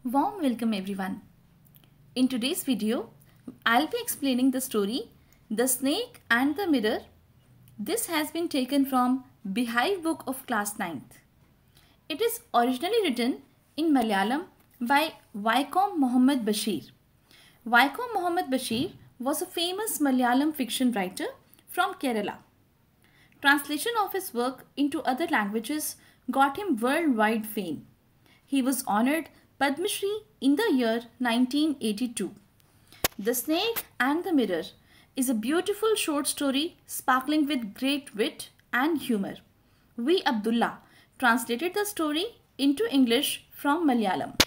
Warm welcome everyone. In today's video, I'll be explaining the story The Snake and the Mirror. This has been taken from Beehive book of class 9th. It is originally written in Malayalam by Vaikom Muhammad Bashir. Vaikom Muhammad Bashir was a famous Malayalam fiction writer from Kerala. Translation of his work into other languages got him worldwide fame. He was honored Padma Shri in the year 1982. The Snake and the Mirror is a beautiful short story sparkling with great wit and humor. V. Abdullah translated the story into English from Malayalam.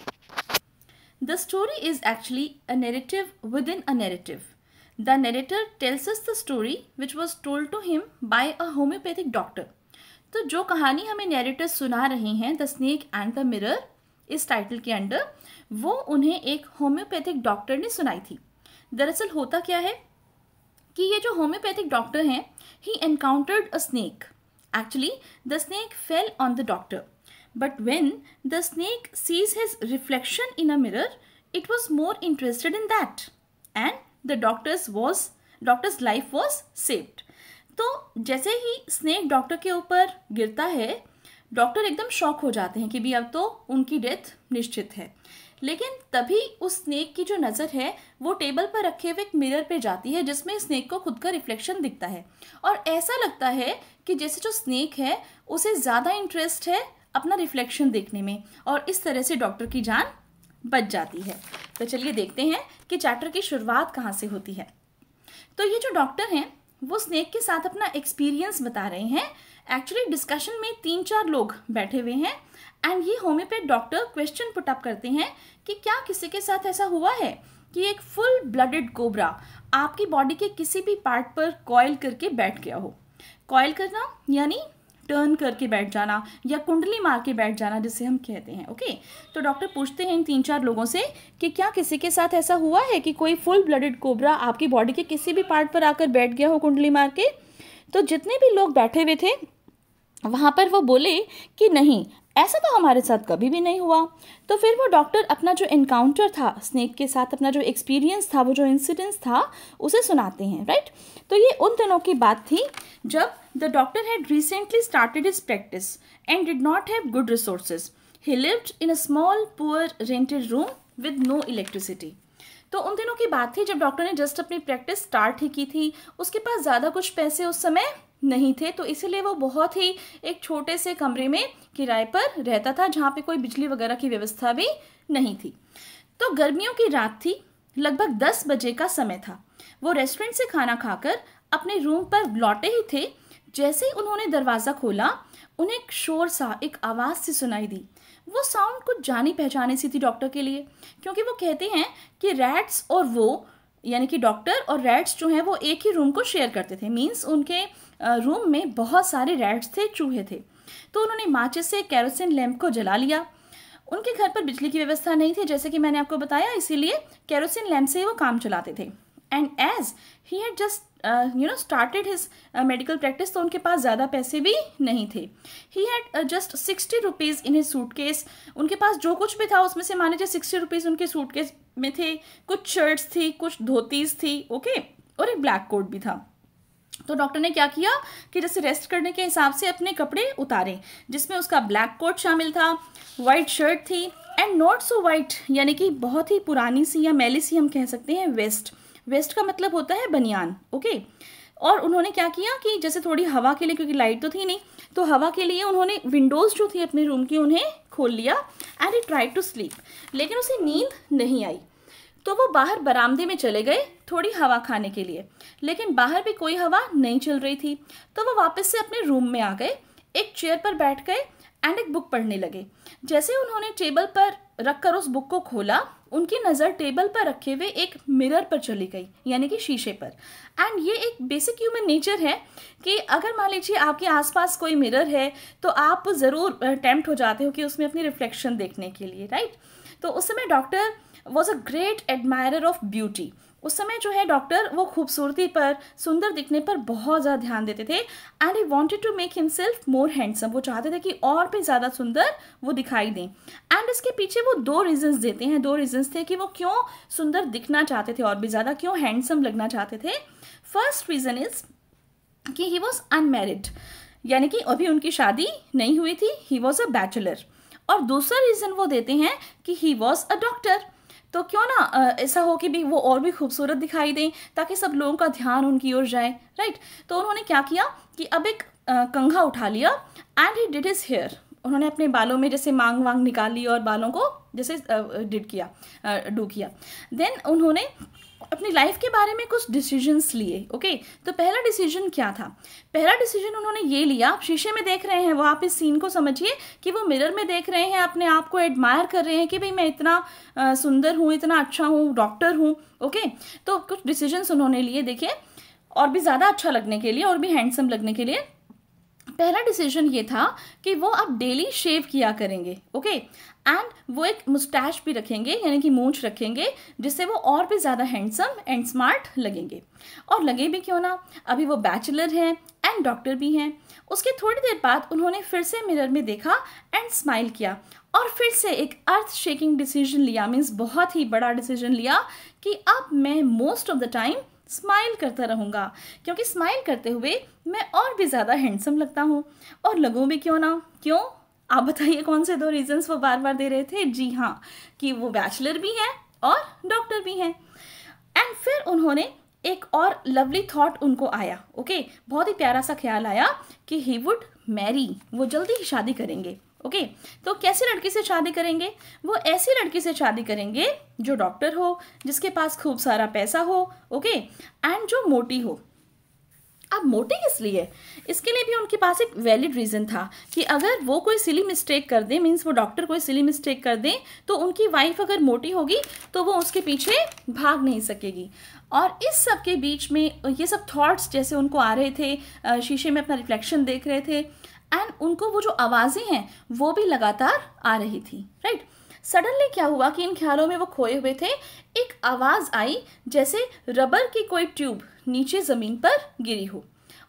The story is actually a narrative within a narrative. The narrator tells us the story which was told to him by a homeopathic doctor. तो जो कहानी हमें narrator सुना रहे हैं the snake and the mirror इस title के under, वो उन्हें एक होम्योपैथिक डॉक्टर ने सुनाई थी. दरअसल होता क्या है कि ये जो होम्योपैथिक डॉक्टर हैं, he encountered a snake. Actually the snake fell on the doctor, but when the snake sees his reflection in a mirror, it was more interested in that and the doctor's life was saved. तो जैसे ही snake doctor के ऊपर गिरता है, doctor एकदम shock हो जाते हैं कि भी अब तो उनकी डेथ निश्चित है. लेकिन तभी उस स्नेक की जो नज़र है वो टेबल पर रखे हुए एक मिरर पे जाती है जिसमें स्नेक को खुद का रिफ्लेक्शन दिखता है, और ऐसा लगता है कि जैसे जो स्नेक है उसे ज़्यादा इंटरेस्ट है अपना रिफ्लेक्शन देखने में, और इस तरह से डॉक्टर की जान बच जाती है. तो चलिए देखते हैं कि चैप्टर की शुरुआत कहाँ से होती है. तो ये जो डॉक्टर हैं वो स्नेक के साथ अपना एक्सपीरियंस बता रहे हैं. एक्चुअली डिस्कशन में 3-4 लोग बैठे हुए हैं एंड ये homeopath doctor question put up करते हैं कि क्या किसी के साथ ऐसा हुआ है कि एक फुल ब्लडेड कोबरा आपकी बॉडी के किसी भी पार्ट पर कॉइल करके बैठ गया हो. कॉइल करना यानी टर्न करके बैठ जाना या कुंडली मार के बैठ जाना जिसे हम कहते हैं. ओके, तो डॉक्टर पूछते हैं इन 3-4 लोगों से कि क्या किसी के साथ ऐसा हुआ है कि कोई फुल ब्लडेड कोबरा आपकी बॉडी के किसी भी पार्ट पर आकर बैठ गया हो कुंडली मार के. तो जितने भी लोग बैठे हुए थे वहाँ पर वो बोले कि नहीं, ऐसा तो हमारे साथ कभी भी नहीं हुआ. तो फिर वो डॉक्टर अपना जो एनकाउंटर था स्नेक के साथ, अपना जो एक्सपीरियंस था, वो जो इंसिडेंस था उसे सुनाते हैं. राइट. तो ये उन दिनों की बात थी जब the doctor had recently started his practice and did not have good resources. He lived in a small poor rented room with no electricity. तो उन दिनों की बात थी जब डॉक्टर ने जस्ट अपनी प्रैक्टिस स्टार्ट ही की थी. उसके पास ज़्यादा कुछ पैसे उस समय नहीं थे, तो इसीलिए वो बहुत ही एक छोटे से कमरे में किराए पर रहता था जहाँ पे कोई बिजली वगैरह की व्यवस्था भी नहीं थी. तो गर्मियों की रात थी, लगभग 10 बजे का समय था. वो रेस्टोरेंट से खाना खाकर अपने रूम पर लौटे ही थे. जैसे ही उन्होंने दरवाज़ा खोला, उन्हें एक शोर सा, एक आवाज़ सी सुनाई दी. वो साउंड कुछ जानी पहचानी सी थी डॉक्टर के लिए, क्योंकि वो कहते हैं कि रैट्स और वो यानी कि डॉक्टर और रैट्स जो हैं वो एक ही रूम को शेयर करते थे. मीन्स उनके रूम में बहुत सारे रैट्स थे, चूहे थे. तो उन्होंने माचिस से केरोसिन लैंप को जला लिया. उनके घर पर बिजली की व्यवस्था नहीं थी जैसे कि मैंने आपको बताया, इसीलिए केरोसिन लैंप से वो काम चलाते थे. And as he had just started his medical practice, तो उनके पास ज़्यादा पैसे भी नहीं थे. He had just 60 rupees in his suitcase. उनके पास जो कुछ भी था उसमें से मान लीजिए 60 रुपीज़ उनके सूटकेस में थे. कुछ शर्ट्स थी, कुछ धोतीस थी, ओके, और एक ब्लैक कोट भी था. तो डॉक्टर ने क्या किया कि जैसे रेस्ट करने के हिसाब से अपने कपड़े उतारे, जिसमें उसका ब्लैक कोट शामिल था, वाइट शर्ट थी एंड नॉट सो वाइट यानी कि बहुत ही पुरानी सी या मैली सी हम कह सकते हैं वेस्ट. वेस्ट का मतलब होता है बनियान. ओके. और उन्होंने क्या किया कि जैसे थोड़ी हवा के लिए, क्योंकि लाइट तो थी नहीं, तो हवा के लिए उन्होंने विंडोज़ जो थी अपने रूम की उन्हें खोल लिया and he tried to sleep. लेकिन उसे नींद नहीं आई, तो वो बाहर बरामदे में चले गए थोड़ी हवा खाने के लिए. लेकिन बाहर भी कोई हवा नहीं चल रही थी, तो वो वापस से अपने रूम में आ गए, एक चेयर पर बैठ गए एंड एक बुक पढ़ने लगे. जैसे उन्होंने टेबल पर रखकर उस बुक को खोला, उनकी नज़र टेबल पर रखे हुए एक मिरर पर चली गई, यानी कि शीशे पर. एंड ये एक बेसिक ह्यूमन नेचर है कि अगर मान लीजिए आपके आसपास कोई मिरर है तो आप ज़रूर टेम्प्ट हो जाते हो कि उसमें अपनी रिफ्लेक्शन देखने के लिए. राइट. तो उस समय doctor was a great admirer of beauty. उस समय जो है डॉक्टर वो खूबसूरती पर, सुंदर दिखने पर बहुत ज़्यादा ध्यान देते थे and he wanted to make himself more handsome. वो चाहते थे कि और भी ज़्यादा सुंदर वो दिखाई दें। एंड इसके पीछे वो 2 रीजंस देते हैं, 2 रीजंस थे कि वो क्यों सुंदर दिखना चाहते थे और भी ज़्यादा, क्यों हैंडसम लगना चाहते थे। फर्स्ट रीज़न इज़ कि ही वॉज अनमैरिड, यानी कि अभी उनकी शादी नहीं हुई थी, ही वॉज अ बैचलर। और दूसरा रीज़न वो देते हैं कि ही वॉज अ डॉक्टर। तो क्यों ना ऐसा हो कि भी वो और भी खूबसूरत दिखाई दें ताकि सब लोगों का ध्यान उनकी ओर जाए, राइट। तो उन्होंने क्या किया कि अब एक कंघा उठा लिया and he did his hair. उन्होंने अपने बालों में जैसे मांग वांग निकाल ली और बालों को जैसे डू किया। देन उन्होंने अपनी लाइफ के बारे में कुछ डिसीजंस लिए। ओके, तो पहला डिसीजन क्या था? पहला डिसीजन उन्होंने ये लिया, आप शीशे में देख रहे हैं, वो आप इस सीन को समझिए कि वो मिरर में देख रहे हैं, अपने आप को एडमायर कर रहे हैं कि भाई मैं इतना सुंदर हूँ, इतना अच्छा हूँ, डॉक्टर हूँ। ओके, तो कुछ डिसीजंस उन्होंने लिए, देखिए, और भी ज़्यादा अच्छा लगने के लिए और भी हैंडसम लगने के लिए। पहला डिसीजन ये था कि वो अब डेली शेव किया करेंगे। ओके, एंड वो एक मुस्टैच भी रखेंगे, यानी कि मूंछ रखेंगे, जिससे वो और भी ज़्यादा हैंडसम एंड स्मार्ट लगेंगे। और लगे भी क्यों ना, अभी वो बैचलर हैं एंड डॉक्टर भी हैं। उसके थोड़ी देर बाद उन्होंने फिर से मिरर में देखा एंड स्माइल किया और फिर से एक अर्थ शेकिंग डिसीजन लिया, मीन्स बहुत ही बड़ा डिसीजन लिया कि अब मैं most of the time smile करता रहूँगा, क्योंकि स्माइल करते हुए मैं और भी ज़्यादा हैंडसम लगता हूँ और लगूँ भी क्यों ना। क्यों, आप बताइए कौन से 2 रीजंस वो बार बार दे रहे थे? जी हाँ, कि वो बैचलर भी हैं और डॉक्टर भी हैं। एंड फिर उन्होंने एक और लवली थॉट उनको आया। ओके, बहुत ही प्यारा सा ख्याल आया कि ही वुड मैरी, वो जल्दी ही शादी करेंगे। ओके, तो कैसे लड़की से शादी करेंगे? वो ऐसी लड़की से शादी करेंगे जो डॉक्टर हो, जिसके पास खूब सारा पैसा हो, ओके, एंड जो मोटी हो। अब मोटी किस लिए? इसके लिए भी उनके पास एक वैलिड रीज़न था कि अगर वो कोई सिली मिस्टेक कर दे, मीन्स वो डॉक्टर कोई सिली मिस्टेक कर दे, तो उनकी वाइफ अगर मोटी होगी तो वो उसके पीछे भाग नहीं सकेगी। और इस सब के बीच में ये सब थॉट्स जैसे उनको आ रहे थे, शीशे में अपना रिफ्लेक्शन देख रहे थे एंड उनको वो जो आवाज़ें हैं वो भी लगातार आ रही थी, राइट। सडनली क्या हुआ कि इन ख्यालों में वो खोए हुए थे, एक आवाज़ आई जैसे रबर की कोई ट्यूब नीचे ज़मीन पर गिरी हो।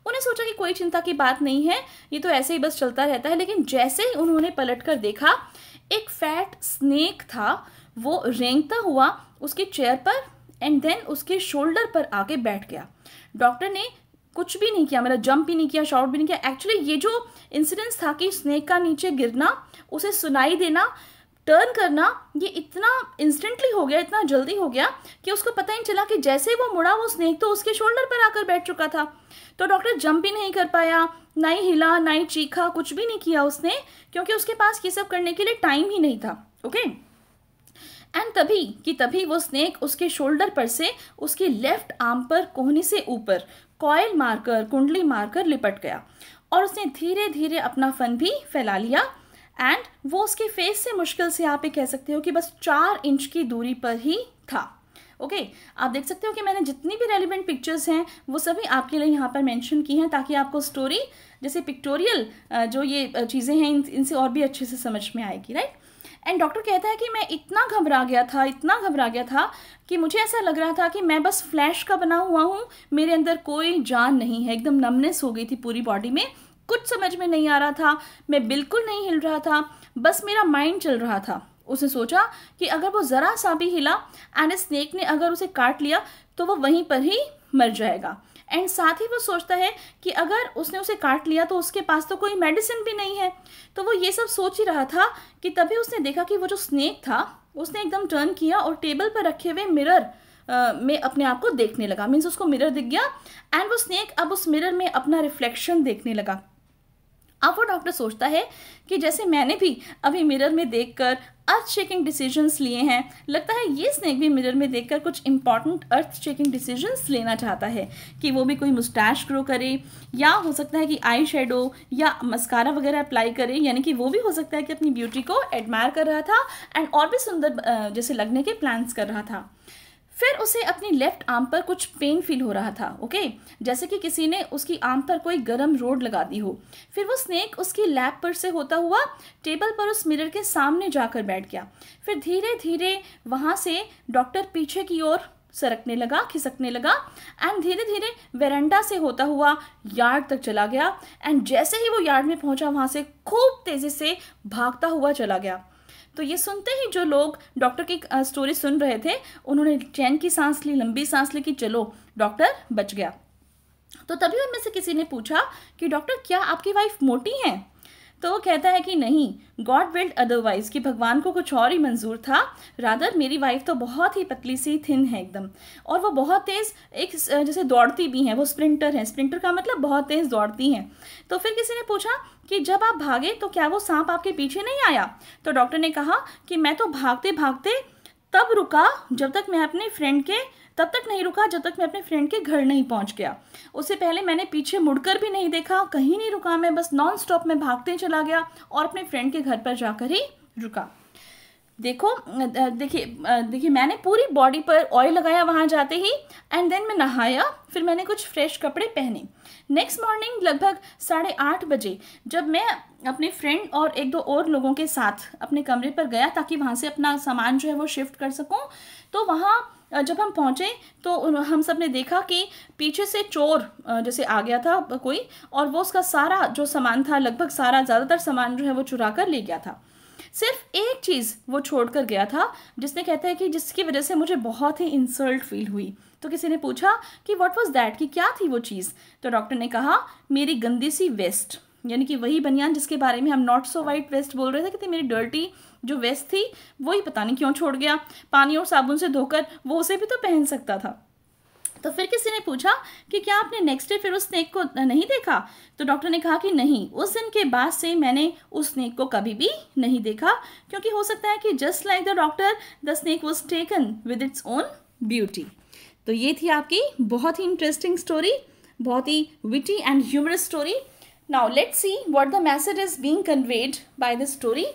उन्हें सोचा कि कोई चिंता की बात नहीं है, ये तो ऐसे ही बस चलता रहता है। लेकिन जैसे ही उन्होंने पलटकर देखा, एक फैट स्नेक था, वो रेंगता हुआ उसकी चेयर पर एंड देन उसके शोल्डर पर आके बैठ गया। डॉक्टर ने कुछ भी नहीं किया, मतलब जंप भी नहीं किया, शॉट भी नहीं किया। एक्चुअली ये जो इंसिडेंस था कि स्नेक का नीचे गिरना, उसे सुनाई देना, टर्न करना, ये इतना इंस्टेंटली हो गया, इतना जल्दी हो गया कि उसको पता ही नहीं चला कि जैसे वो मुड़ा वो स्नेक तो उसके शोल्डर पर आकर बैठ चुका था। तो डॉक्टर जंप भी नहीं कर पाया, ना ही हिला, ना ही चीखा, कुछ भी नहीं किया उसने, क्योंकि उसके पास ये सब करने के लिए टाइम ही नहीं था। ओके, एंड तभी वो स्नेक उसके शोल्डर पर से उसके लेफ्ट आर्म पर कोहनी से ऊपर कॉइल मारकर, कुंडली मारकर लिपट गया और उसने धीरे धीरे अपना फन भी फैला लिया एंड वो उसके फेस से मुश्किल से आप ये कह सकते हो कि बस 4 इंच की दूरी पर ही था। ओके, आप देख सकते हो कि मैंने जितनी भी रेलिवेंट पिक्चर्स हैं वो सभी आपके लिए यहाँ पर मेंशन की हैं, ताकि आपको स्टोरी जैसे पिक्टोरियल जो ये चीज़ें हैं इनसे और भी अच्छे से समझ में आएगी, राइट। एंड डॉक्टर कहता है कि मैं इतना घबरा गया था कि मुझे ऐसा लग रहा था कि मैं बस फ्लैश का बना हुआ हूँ, मेरे अंदर कोई जान नहीं है, एकदम नमनेस हो गई थी पूरी बॉडी में, कुछ समझ में नहीं आ रहा था, मैं बिल्कुल नहीं हिल रहा था, बस मेरा माइंड चल रहा था। उसने सोचा कि अगर वो ज़रा सा भी हिला एंड स्नेक ने अगर उसे काट लिया तो वो वहीं पर ही मर जाएगा। एंड साथ ही वो सोचता है कि अगर उसने उसे काट लिया तो उसके पास तो कोई मेडिसिन भी नहीं है। तो वो ये सब सोच ही रहा था कि तभी उसने देखा कि वो जो स्नेक था उसने एकदम टर्न किया और टेबल पर रखे हुए मिरर में अपने आप को देखने लगा। मीन्स उसको मिरर दिख गया एंड वो स्नेक अब उस मिरर में अपना रिफ्लेक्शन देखने लगा। अब वो डॉक्टर सोचता है कि जैसे मैंने भी अभी मिरर में देखकर अर्थ शेकिंग डिसीजंस लिए हैं, लगता है ये स्नेक भी मिरर में देखकर कुछ इंपॉर्टेंट अर्थ शेकिंग डिसीजंस लेना चाहता है कि वो भी कोई मुस्टैच ग्रो करे, या हो सकता है कि आई शेडो या मस्कारा वगैरह अप्लाई करे, यानी कि वो भी हो सकता है कि अपनी ब्यूटी को एडमायर कर रहा था एंड और भी सुंदर जैसे लगने के प्लान्स कर रहा था। फिर उसे अपनी लेफ्ट आर्म पर कुछ पेन फील हो रहा था, ओके, जैसे कि किसी ने उसकी आर्म पर कोई गर्म रोड लगा दी हो। फिर वो स्नेक उसकी लैप पर से होता हुआ टेबल पर उस मिरर के सामने जाकर बैठ गया। फिर धीरे धीरे वहाँ से डॉक्टर पीछे की ओर सरकने लगा, खिसकने लगा एंड धीरे धीरे वेरांडा से होता हुआ यार्ड तक चला गया एंड जैसे ही वो यार्ड में पहुंचा वहाँ से खूब तेज़ी से भागता हुआ चला गया। तो ये सुनते ही जो लोग डॉक्टर की स्टोरी सुन रहे थे उन्होंने चैन की सांस ली, लंबी सांस ली कि चलो डॉक्टर बच गया। तो तभी उनमें से किसी ने पूछा कि डॉक्टर क्या आपकी वाइफ मोटी है? तो वो कहता है कि नहीं, गॉड विल्ड अदरवाइज, कि भगवान को कुछ और ही मंजूर था। रादर मेरी वाइफ तो बहुत ही पतली सी थिन है एकदम, और वो बहुत तेज़ एक जैसे दौड़ती भी हैं, वो स्प्रिंटर हैं। स्प्रिंटर का मतलब बहुत तेज़ दौड़ती हैं। तो फिर किसी ने पूछा कि जब आप भागे तो क्या वो सांप आपके पीछे नहीं आया? तो डॉक्टर ने कहा कि मैं तो भागते भागते तब रुका जब तक मैं अपने फ्रेंड के तब तक नहीं रुका जब तक मैं अपने फ्रेंड के घर नहीं पहुंच गया। उससे पहले मैंने पीछे मुड़कर भी नहीं देखा, कहीं नहीं रुका, मैं बस नॉन स्टॉप में भागते चला गया और अपने फ्रेंड के घर पर जाकर ही रुका। देखिए मैंने पूरी बॉडी पर ऑयल लगाया वहाँ जाते ही एंड देन मैं नहाया, फिर मैंने कुछ फ्रेश कपड़े पहने। नेक्स्ट मॉर्निंग लगभग 8:30 बजे जब मैं अपने फ्रेंड और 1-2 और लोगों के साथ अपने कमरे पर गया ताकि वहाँ से अपना सामान जो है वो शिफ्ट कर सकूँ, तो वहाँ जब हम पहुँचे तो हम सब ने देखा कि पीछे से चोर जैसे आ गया था कोई, और वो उसका सारा जो सामान था, लगभग सारा ज़्यादातर सामान जो है वो चुरा कर ले गया था। सिर्फ एक चीज़ वो छोड़ कर गया था जिसने कहता है कि जिसकी वजह से मुझे बहुत ही इंसल्ट फील हुई। तो किसी ने पूछा कि व्हाट वाज दैट, कि क्या थी वो चीज़? तो डॉक्टर ने कहा मेरी गंदी सी वेस्ट, यानी कि वही बनियान जिसके बारे में हम नॉट सो वाइट वेस्ट बोल रहे थे कि मेरी डर्टी जो वेस्ट थी वही पता नहीं क्यों छोड़ गया। पानी और साबुन से धोकर वो उसे भी तो पहन सकता था। तो फिर किसी ने पूछा कि क्या आपने नेक्स्ट डे फिर उस स्नेक को नहीं देखा? तो डॉक्टर ने कहा कि नहीं, उस दिन के बाद से मैंने उस स्नेक को कभी भी नहीं देखा, क्योंकि हो सकता है कि just like the doctor the snake was taken with its own beauty. तो ये थी आपकी बहुत ही इंटरेस्टिंग स्टोरी, बहुत ही witty and humorous story. Now let's see what the message is being conveyed by this story.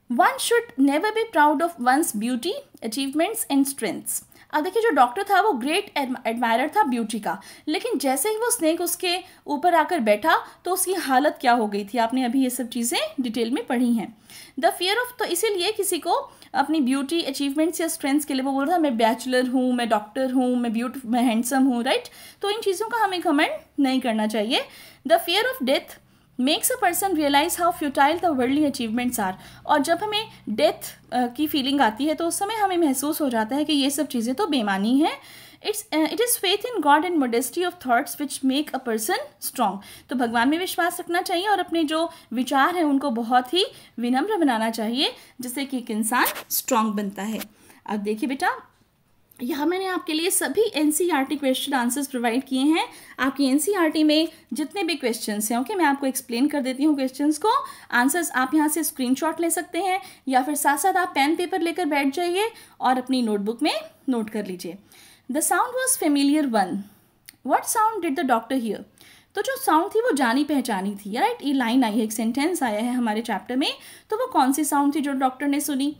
One should never be proud of one's beauty, achievements and strengths. अब देखिए जो डॉक्टर था वो ग्रेट एडमायरर था beauty का, लेकिन जैसे ही वो स्नेक उसके ऊपर आकर बैठा तो उसकी हालत क्या हो गई थी, आपने अभी ये सब चीज़ें डिटेल में पढ़ी हैं। द फियर ऑफ, तो इसीलिए किसी को अपनी ब्यूटी, अचीवमेंट्स या स्ट्रेंथ्स के लिए वो बोल रहा है मैं बैचलर हूँ, मैं डॉक्टर हूँ, मैं हैंडसम हूँ, राइट? तो इन चीज़ों का हमें कमेंट नहीं करना चाहिए। The fear of death makes a person realize how futile the worldly achievements are. और जब हमें डेथ की फीलिंग आती है तो उस समय हमें महसूस हो जाता है कि ये सब चीज़ें तो बेमानी हैं। It is faith in God and modesty of thoughts which make a person strong. तो भगवान में विश्वास रखना चाहिए और अपने जो विचार हैं उनको बहुत ही विनम्र बनाना चाहिए, जिससे कि एक इंसान स्ट्रॉन्ग बनता है। अब देखिए बेटा, यहाँ मैंने आपके लिए सभी NCERT क्वेश्चन आंसर्स प्रोवाइड किए हैं। आपकी NCERT में जितने भी क्वेश्चंस हैं, ओके, मैं आपको एक्सप्लेन कर देती हूँ क्वेश्चंस को। आंसर्स आप यहाँ से स्क्रीनशॉट ले सकते हैं या फिर साथ साथ आप पेन पेपर लेकर बैठ जाइए और अपनी नोटबुक में नोट कर लीजिए। The sound was familiar one, what sound did the doctor here? तो जो साउंड थी वो जानी पहचानी थी, राइट? ये लाइन आई है, एक सेंटेंस आया है हमारे चैप्टर में, तो वो कौन सी साउंड थी जो डॉक्टर ने सुनी?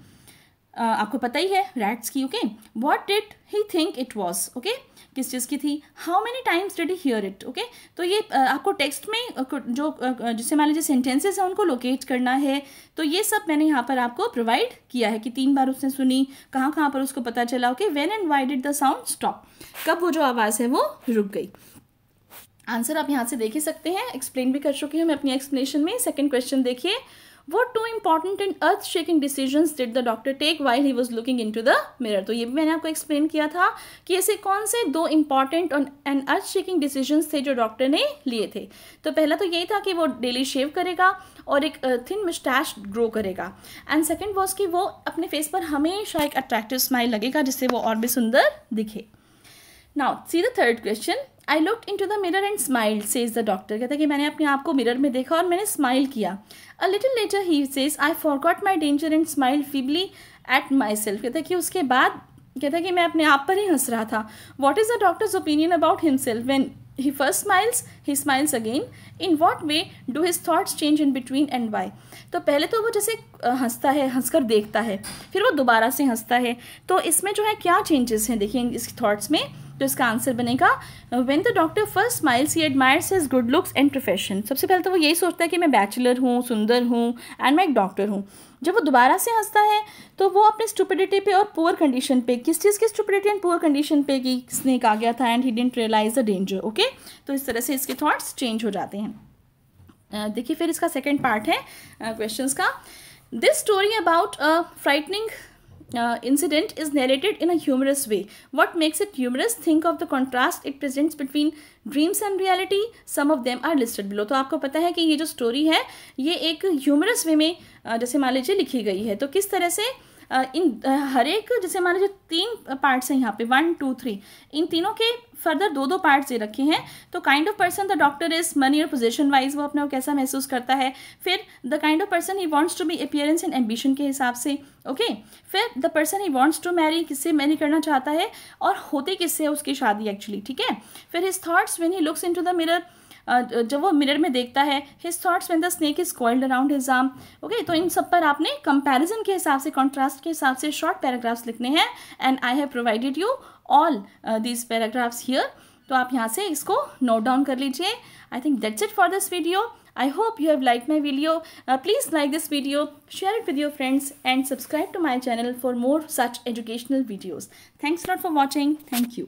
आपको पता ही है, रैट्स की, okay. What did he think it was, okay, किस चीज़ की थी? How many times did he here it, okay. तो ये आपको टेक्स्ट में जो जिससे मान लीजिए सेंटेंसेस हैं उनको लोकेट करना है, तो ये सब मैंने यहाँ पर आपको प्रोवाइड किया है कि 3 बार उसने सुनी, कहाँ कहाँ पर उसको पता चला, okay. When and why did the sound stop, कब वो जो आवाज़ है वो रुक गई। आंसर आप यहाँ से देख ही सकते हैं, एक्सप्लेन भी कर चुकी हूँ मैं अपनी एक्सप्लेनेशन में। सेकेंड क्वेश्चन देखिए, What 2 important and earth-shaking decisions did the doctor take while he was looking into the mirror? तो ये भी मैंने आपको एक्सप्लेन किया था कि ऐसे कौन से 2 important and earth-shaking decisions थे जो डॉक्टर ने लिए थे। तो पहला तो यही था कि वो डेली शेव करेगा और एक थिन मुस्टैच ग्रो करेगा, एंड सेकंड वॉज कि वो अपने फेस पर हमेशा एक अट्रैक्टिव स्माइल लगेगा जिससे वो और भी सुंदर दिखे। Now see the third question, I looked into the mirror and smiled, says the doctor. कहता है कि मैंने अपने आप को मिरर में देखा और मैंने स्माइल किया। A little letter he says I forgot my danger and smile feebly at my self. कहता है कि उसके बाद कहता है कि मैं अपने आप पर ही हंस रहा था। What is the doctors opinion about himself when he first smiles, he smiles again. In what way do his thoughts change in between and why? तो पहले तो वो जैसे हंसता है, हंसकर देखता है, फिर वो दोबारा से हंसता है, तो इसमें जो है क्या चेंजेस हैं देखिए इसके थॉट्स में। तो इसका आंसर बनेगा when the doctor first smiles he admires his good looks and profession. सबसे पहले तो वो यही सोचता है कि मैं बैचलर हूँ, सुंदर हूँ एंड मैं एक डॉक्टर हूँ। जब वो दोबारा से हंसता है तो वो अपने स्टुपिडिटी पे और पुअर कंडीशन पे, किस चीज़ की स्टुपिडिटी एंड पुअर कंडीशन पे, कि स्नेक आ गया था and he didn't realize the danger. Okay, तो इस तरह से इसके थॉट्स चेंज हो जाते हैं। देखिए फिर इसका सेकेंड पार्ट है क्वेश्चंस का। This story about a frightening incident is narrated in a humorous way. What makes it humorous? Think of the contrast it presents between dreams and reality. Some of them are listed below. तो आपको पता है कि ये जो story है ये एक ह्यूमरस वे में जैसे मान लीजिए लिखी गई है। तो किस तरह से इन हर एक, जैसे मान लीजिए 3 पार्ट्स हैं यहाँ पे, 1 2 3, इन तीनों के फर्दर 2 पार्ट्स दे रखे हैं। तो kind of person the doctor is money और पोजीशन वाइज वो अपने को कैसा महसूस करता है। फिर the kind of person he wants to be appearance and ambition के हिसाब से। ओके, फिर the person he wants to marry, किससे मैरी करना चाहता है और होती किससे है उसकी शादी एक्चुअली। ठीक है, फिर his thoughts when he looks into the mirror, जब वो मिरर में देखता है। His thoughts when the snake is coiled around his arm. Okay, तो इन सब पर आपने कंपैरिजन के हिसाब से, कॉन्ट्रास्ट के हिसाब से शॉर्ट पैराग्राफ्स लिखने हैं and I have provided you all these paragraphs here. तो आप यहाँ से इसको नोट डाउन कर लीजिए। I think that's it for this video. I hope you have liked my video. Please like this video, share it with your friends and subscribe to my channel for more such educational videos. Thanks a lot for watching. Thank you.